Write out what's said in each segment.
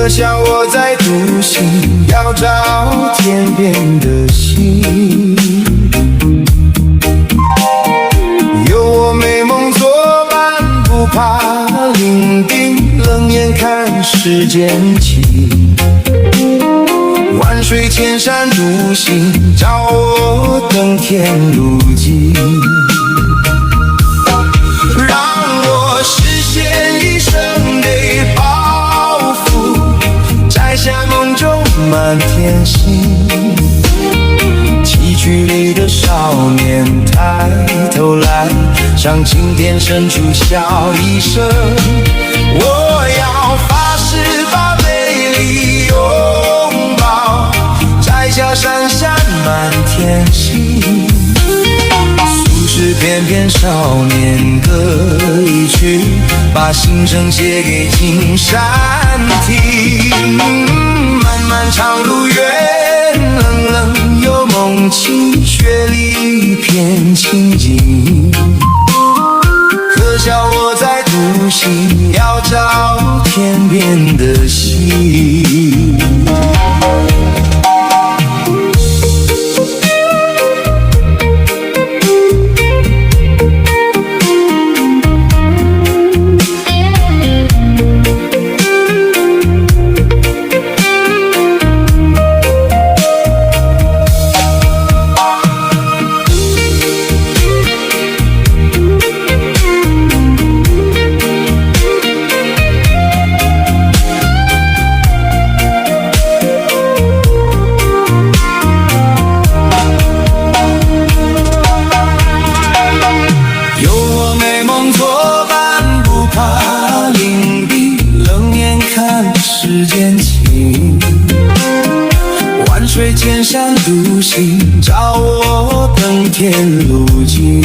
笑我在独行，要找天边的星。有我美梦作伴，不怕伶仃，冷眼看世间情。万水千山独行，找我登天路径。让我实现一生的抱负，摘下梦中满天星。崎岖里的少年抬头来，向青天深处笑一声。我要发誓把美丽拥抱，摘下闪闪满天星。俗世翩翩少年歌一曲，把心声写给青山听。漫漫长路远，冷冷有梦境，雪里一片清静。可笑我在独行，要找天边的星。世间情，万水千山独行，找我登天路径。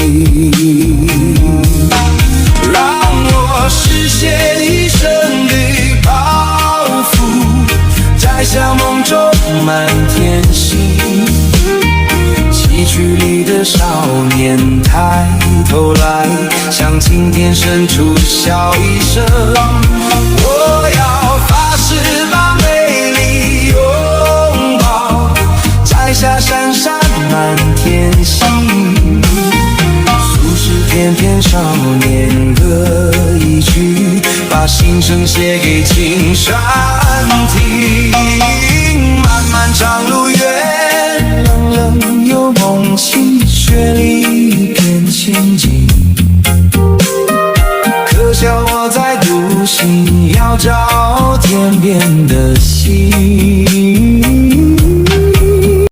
让我实现一生的抱负，摘下梦中满天星。崎岖里的少年抬头来，向青天深处笑一声。我要发誓把美丽拥抱，摘下闪闪满天星。俗世翩翩少年歌一曲，把心声写给青山听。漫漫长路远，冷冷有梦境，雪里一片清静。可笑我在独行，要找天边的